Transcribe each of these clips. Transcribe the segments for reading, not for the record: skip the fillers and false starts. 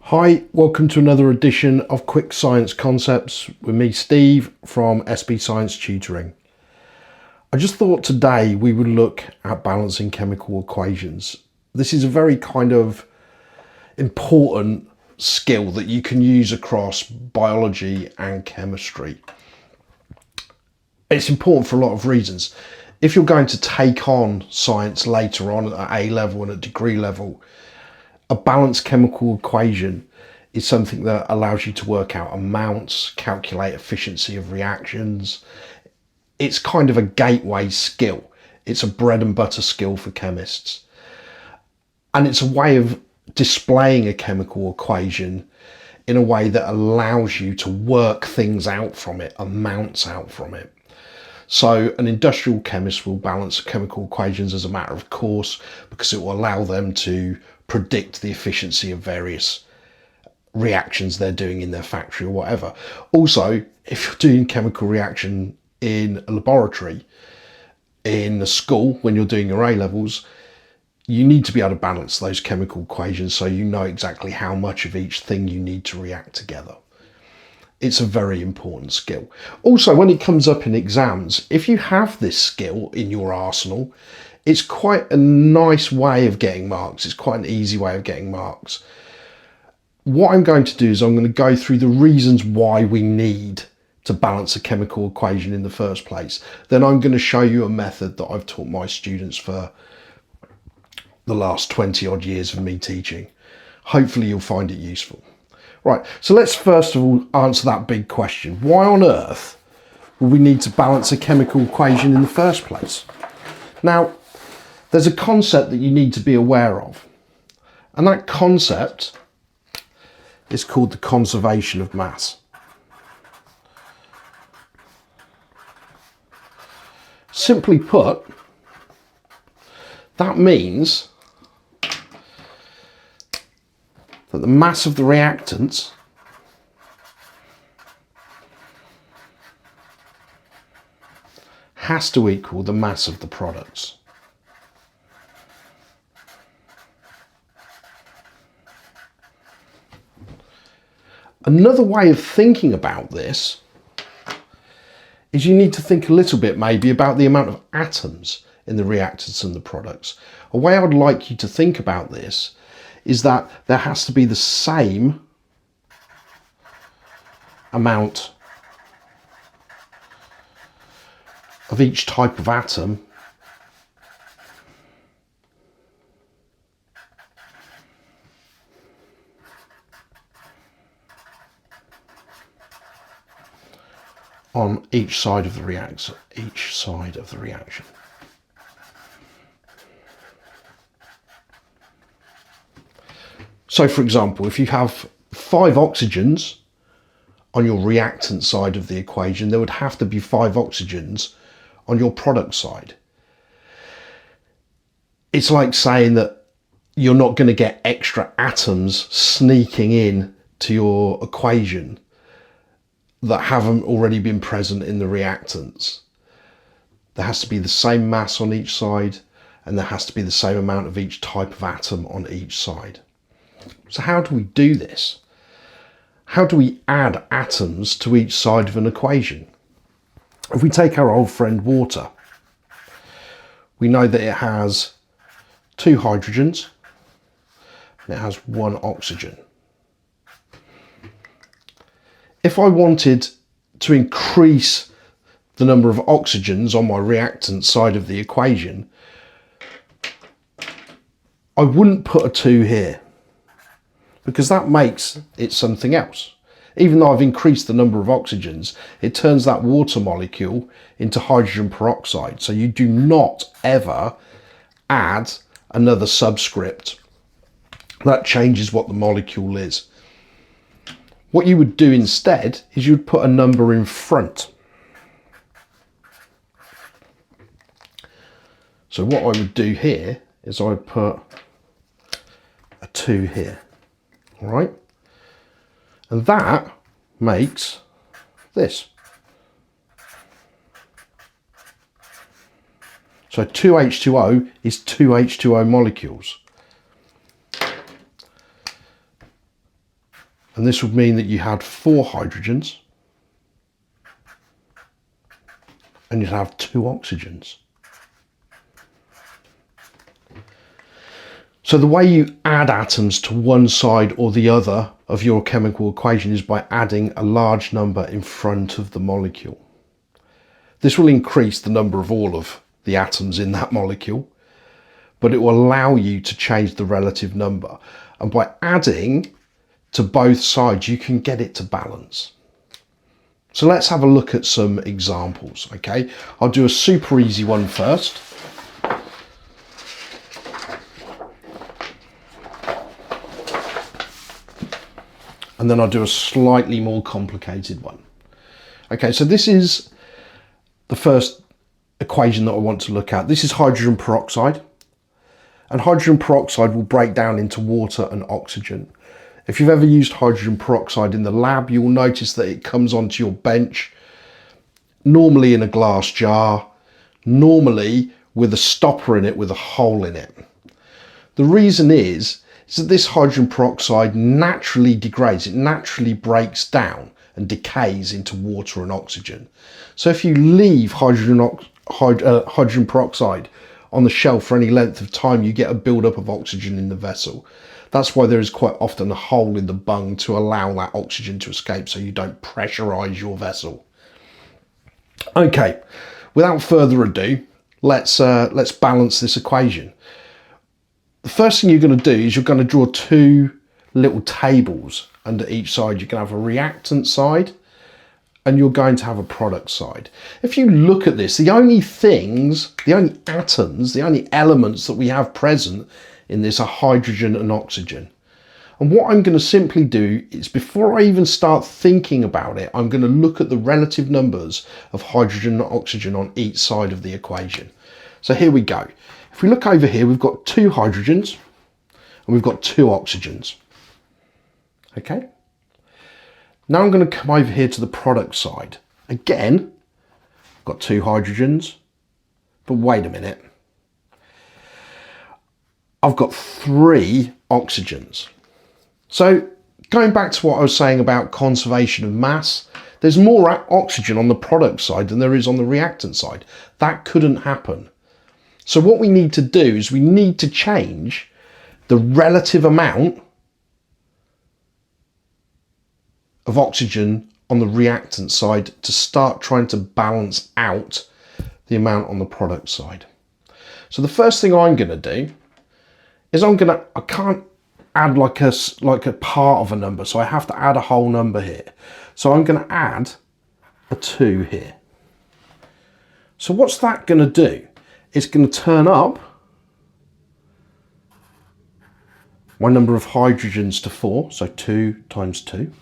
Hi, welcome to another edition of Quick Science Concepts with me, Steve, from SB Science Tutoring. I just thought today we would look at balancing chemical equations. This is a very kind of important skill that you can use across biology and chemistry. It's important for a lot of reasons. If you're going to take on science later on at A level and at degree level, a balanced chemical equation is something that allows you to work out amounts, calculate efficiency of reactions. It's kind of a gateway skill. It's a bread and butter skill for chemists. And it's a way of displaying a chemical equation in a way that allows you to work things out from it, amounts out from it. So an industrial chemist will balance chemical equations as a matter of course, because it will allow them to predict the efficiency of various reactions they're doing in their factory or whatever. Also, if you're doing chemical reaction in a laboratory, in a school, when you're doing your A levels, you need to be able to balance those chemical equations so you know exactly how much of each thing you need to react together. It's a very important skill. Also, when it comes up in exams, if you have this skill in your arsenal, it's quite a nice way of getting marks. It's quite an easy way of getting marks. What I'm going to do is I'm going to go through the reasons why we need to balance a chemical equation in the first place. Then I'm going to show you a method that I've taught my students for the last 20 odd years of me teaching. Hopefully you'll find it useful. Right, so let's first of all answer that big question. Why on earth will we need to balance a chemical equation in the first place? Now, there's a concept that you need to be aware of, and that concept is called the conservation of mass. Simply put, that means that the mass of the reactants has to equal the mass of the products. Another way of thinking about this is you need to think a little bit maybe about the amount of atoms in the reactants and the products. A way I'd like you to think about this is that there has to be the same amount of each type of atom on each side of the reaction. So for example, if you have 5 oxygens on your reactant side of the equation, there would have to be 5 oxygens on your product side. It's like saying that you're not going to get extra atoms sneaking in to your equation that haven't already been present in the reactants. There has to be the same mass on each side, and there has to be the same amount of each type of atom on each side. So how do we do this? How do we add atoms to each side of an equation? If we take our old friend water, we know that it has 2 hydrogens and it has 1 oxygen. If I wanted to increase the number of oxygens on my reactant side of the equation, I wouldn't put a 2 here, because that makes it something else. Even though I've increased the number of oxygens, it turns that water molecule into hydrogen peroxide. So you do not ever add another subscript. That changes what the molecule is. What you would do instead is you'd put a number in front. So what I would do here is I would put a 2 here. All right, and that makes this. So 2H2O is 2 H2O molecules. And this would mean that you had 4 hydrogens and you'd have 2 oxygens. So the way you add atoms to one side or the other of your chemical equation is by adding a large number in front of the molecule. This will increase the number of all of the atoms in that molecule, but it will allow you to change the relative number. And by adding to both sides, you can get it to balance. So let's have a look at some examples, okay? I'll do a super easy one first. And then I'll do a slightly more complicated one. Okay, so this is the first equation that I want to look at. This is hydrogen peroxide. And hydrogen peroxide will break down into water and oxygen. If you've ever used hydrogen peroxide in the lab, you'll notice that it comes onto your bench, normally in a glass jar, normally with a stopper in it with a hole in it. The reason is that this hydrogen peroxide naturally degrades, it naturally breaks down and decays into water and oxygen. So if you leave hydrogen peroxide on the shelf for any length of time, you get a build-up of oxygen in the vessel. That's why there is quite often a hole in the bung to allow that oxygen to escape so you don't pressurize your vessel. Okay, without further ado, let's balance this equation. The first thing you're going to do is you're going to draw 2 little tables under each side. You're going to have a reactant side and you're going to have a product side. If you look at this, the only atoms, the only elements that we have present in this are hydrogen and oxygen. And what I'm going to simply do is, before I even start thinking about it, I'm going to look at the relative numbers of hydrogen and oxygen on each side of the equation. So here we go. If we look over here, we've got 2 hydrogens and we've got 2 oxygens. Okay. Now I'm going to come over here to the product side. Again, I've got 2 hydrogens, but wait a minute. I've got 3 oxygens. So going back to what I was saying about conservation of mass, there's more oxygen on the product side than there is on the reactant side. That couldn't happen. So what we need to do is we need to change the relative amount of oxygen on the reactant side to start trying to balance out the amount on the product side. So the first thing I'm going to do is I can't add like a part of a number, so I have to add a whole number here. So I'm going to add a 2 here. So what's that going to do? It's going to turn up my number of hydrogens to 4, so 2 times 2.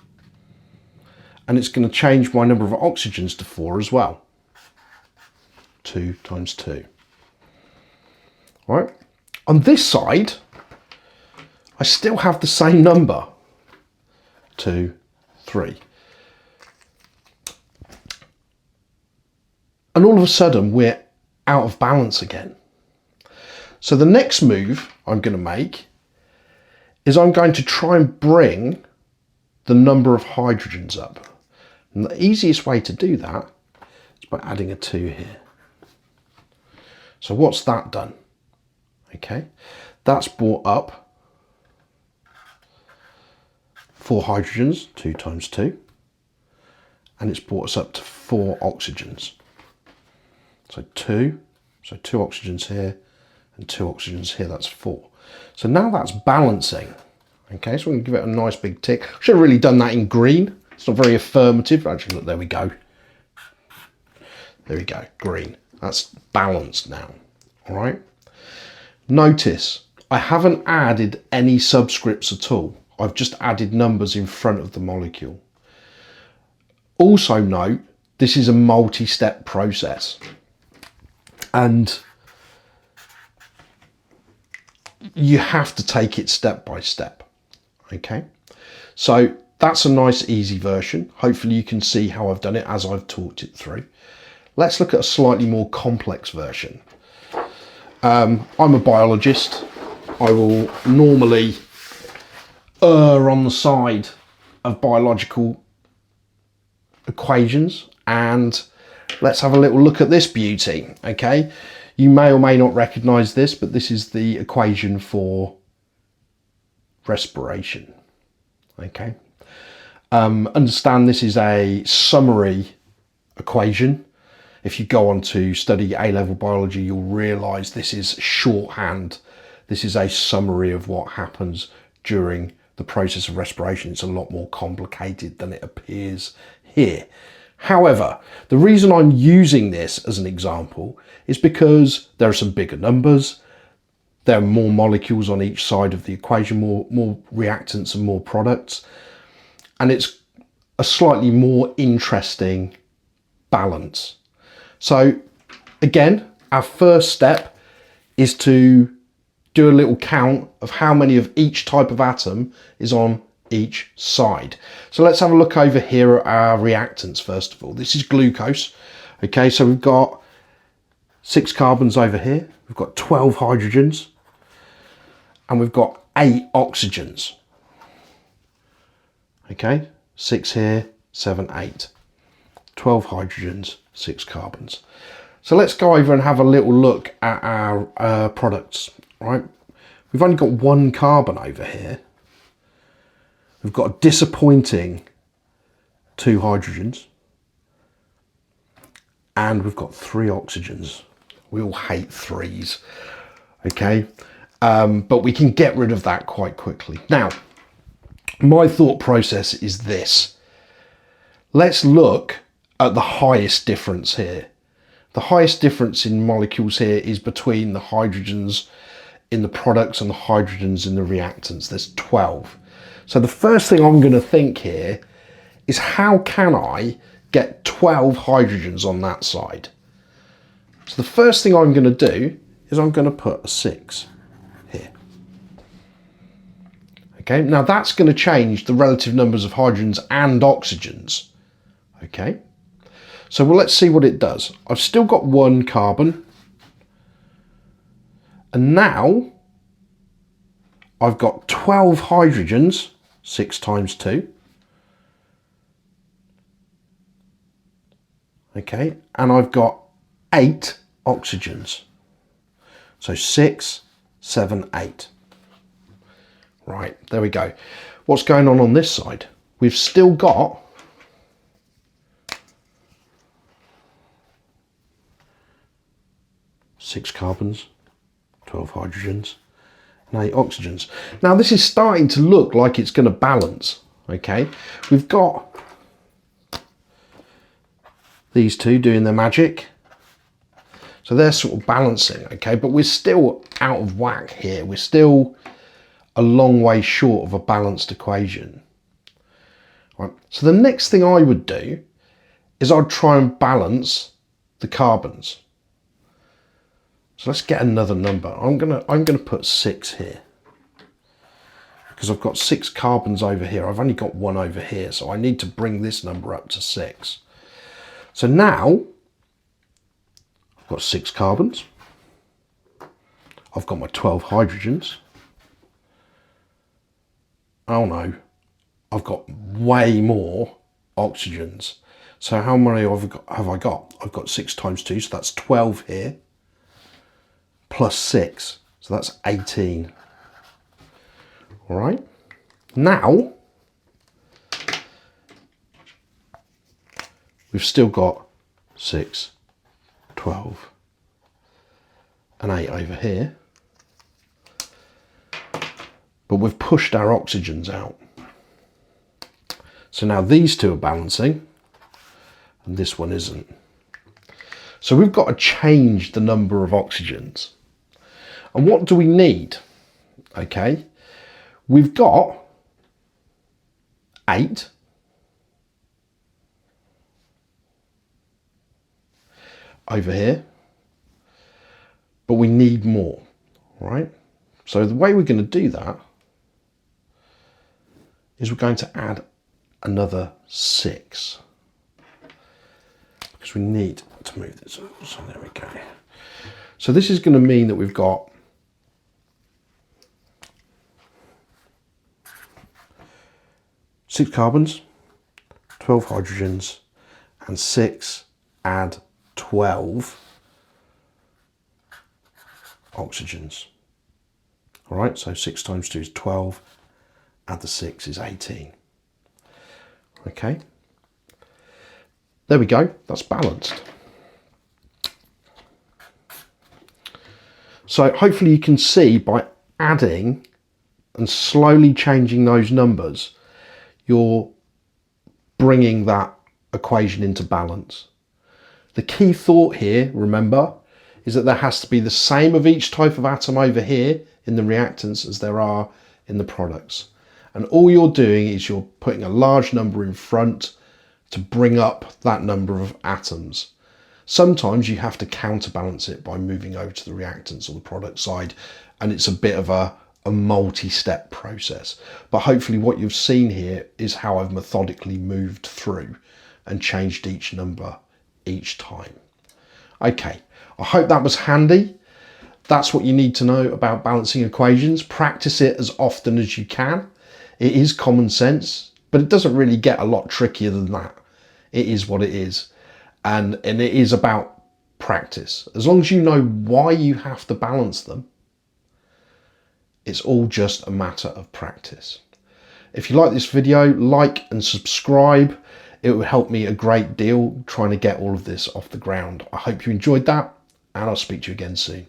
And it's going to change my number of oxygens to 4 as well. 2 times 2. All right. On this side, I still have the same number. 2, 3. And all of a sudden, we're out of balance again. So the next move I'm going to make is I'm going to try and bring the number of hydrogens up. And the easiest way to do that is by adding a 2 here. So what's that done? Okay, that's brought up 4 hydrogens, 2 times 2, and it's brought us up to 4 oxygens. So 2 oxygens here and 2 oxygens here, that's 4. So now that's balancing. Okay, so we're going to give it a nice big tick. Should have really done that in green. It's not very affirmative. Actually, look, there we go. There we go, green. That's balanced now, all right? Notice, I haven't added any subscripts at all. I've just added numbers in front of the molecule. Also note, this is a multi-step process. And you have to take it step by step, okay? So that's a nice easy version. Hopefully you can see how I've done it as I've talked it through. Let's look at a slightly more complex version. I'm a biologist. I will normally err on the side of biological equations, and let's have a little look at this beauty. Okay, you may or may not recognize this, but this is the equation for respiration. Okay, understand this is a summary equation. If you go on to study A-level biology, you'll realize this is shorthand. This is a summary of what happens during the process of respiration. It's a lot more complicated than it appears here. However, the reason I'm using this as an example is because there are some bigger numbers. There are more molecules on each side of the equation, more reactants and more products. And it's a slightly more interesting balance. So again, our first step is to do a little count of how many of each type of atom is on each side. So let's have a look over here at our reactants first of all. This is glucose. Okay, so we've got 6 carbons over here. We've got 12 hydrogens. And we've got 8 oxygens. Okay, 6 here, 7, 8. 12 hydrogens, 6 carbons. So let's go over and have a little look at our products, right? We've only got 1 carbon over here. We've got a disappointing 2 hydrogens. And we've got 3 oxygens. We all hate 3s, okay? But we can get rid of that quite quickly. Now, my thought process is this. Let's look at the highest difference here. The highest difference in molecules here is between the hydrogens in the products and the hydrogens in the reactants. There's 12. So the first thing I'm going to think here is, how can I get 12 hydrogens on that side? So the first thing I'm going to do is I'm going to put a 6 here. Okay, now that's going to change the relative numbers of hydrogens and oxygens. Okay, so let's see what it does. I've still got 1 carbon. And now I've got 12 hydrogens, 6 times 2. Okay, and I've got 8 oxygens. So 6, 7, 8. Right, there we go. What's going on this side? We've still got 6 carbons, 12 hydrogens, and 8 oxygens. Now this is starting to look like it's going to balance. Okay, we've got these two doing their magic. So they're sort of balancing, okay, but we're still out of whack here. We're still a long way short of a balanced equation. Right. So the next thing I would do is I'd try and balance the carbons. So let's get another number. I'm gonna put 6 here, because I've got 6 carbons over here. I've only got 1 over here, so I need to bring this number up to 6. So now I've got 6 carbons. I've got my 12 hydrogens. Oh no, I've got way more oxygens. So how many have I got? I've got 6 times 2, so that's 12 here, plus 6, so that's 18. All right, now we've still got 6, 12, and 8 over here, but we've pushed our oxygens out. So now these two are balancing, and this one isn't. So we've got to change the number of oxygens. And what do we need? Okay, we've got 8. Over here, but we need more, right? So the way we're going to do that is we're going to add another 6, because we need to move this up. So there we go. So this is going to mean that we've got 6 carbons, 12 hydrogens, and 6 add 12 oxygens. All right, so 6 times 2 is 12, add the 6 is 18. Okay, there we go, that's balanced. So hopefully you can see by adding and slowly changing those numbers, you're bringing that equation into balance. The key thought here, remember, is that there has to be the same of each type of atom over here in the reactants as there are in the products. And all you're doing is you're putting a large number in front to bring up that number of atoms. Sometimes you have to counterbalance it by moving over to the reactants or the product side, and it's a bit of a multi-step process. But hopefully what you've seen here is how I've methodically moved through and changed each number each time. Okay, I hope that was handy. That's what you need to know about balancing equations. Practice it as often as you can. It is common sense, but it doesn't really get a lot trickier than that. It is what it is. And it is about practice. As long as you know why you have to balance them, it's all just a matter of practice. If you like this video, like and subscribe. It would help me a great deal trying to get all of this off the ground. I hope you enjoyed that, and I'll speak to you again soon.